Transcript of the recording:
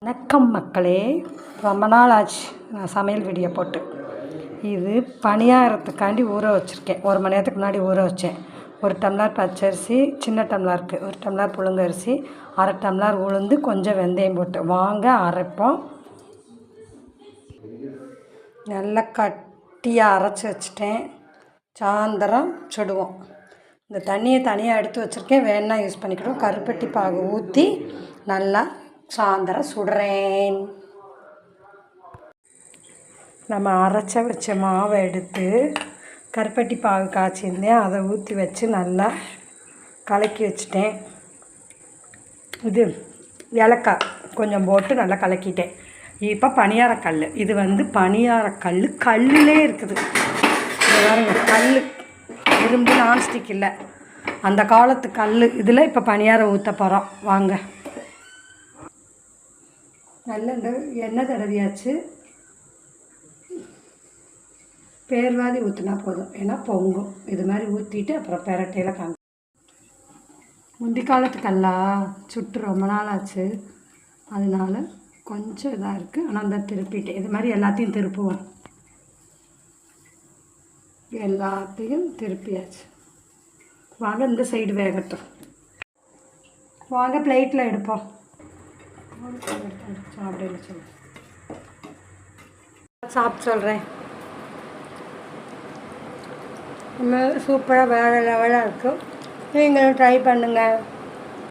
வணக்கம் மக்களே, ரொம்ப நாள் ஆச்சு நான் சமையல் வீடியோ போட்டு. இது பணியாரத்துக்காண்டி ஊற வச்சுருக்கேன். 1 மணி நேரத்துக்கு முன்னாடி ஊற வச்சேன். 1 டம்ளர் பச்சரிசி, சின்ன டம்ளருக்கு 1 டம்ளர் புழுங்கரிசி, 1/2 டம்ளர் உளுந்து, கொஞ்சம் வெந்தயம் போட்டு வாங்க அரைப்போம். நல்லா கட்டியாக அரைச்சி வச்சுட்டேன். சாயந்தரம் சுடுவோம். இந்த தண்ணியை தனியாக எடுத்து வச்சுருக்கேன், வேணா யூஸ் பண்ணிக்கிடுவோம். கருப்பட்டி பாகு ஊற்றி நல்லா சாயந்தரம் சுடுறேன். நம்ம அரைச்ச வச்ச மாவை எடுத்து கருப்பட்டி பாகு காய்ச்சிருந்தேன், அதை ஊற்றி வச்சு நல்லா கலக்கி வச்சுட்டேன். இது ஏலக்காய் கொஞ்சம் போட்டு நல்லா கலக்கிட்டேன். இப்போ பணியாரக்கல், இது பணியாரக்கல் கல்லுலே இருக்குது. பாருங்க, கல் இரும்பு, நான்ஸ்டிக் இல்லை, அந்த காலத்து கல். இதில் இப்போ பணியாரம் ஊற்ற போகிறோம். வாங்க. நல்ல இந்த எண்ணெய் தடவியாச்சு. பேர்வாதி ஊற்றினா போதும், ஏன்னா பொங்கும். இது மாதிரி ஊற்றிட்டு அப்புறம் பெரட்டையில் காங்க. முந்தி காலத்துக்கெல்லாம் சுட்டு ரொம்ப நாள் ஆச்சு, அதனால கொஞ்சம் இதாக இருக்குது. ஆனால் அந்த திருப்பிட்டேன். இது மாதிரி எல்லாத்தையும் திருப்புவோம். எல்லாத்தையும் திருப்பியாச்சு. வாங்க இந்த சைடு வேகட்டும். வாங்க பிளேட்டில் எடுப்போம். அப்படின்னு சாப்பிட்டு சொல்கிறேன். சூப்பராக வேறு லெவலாக இருக்கும். நீங்களும் ட்ரை பண்ணுங்கள்.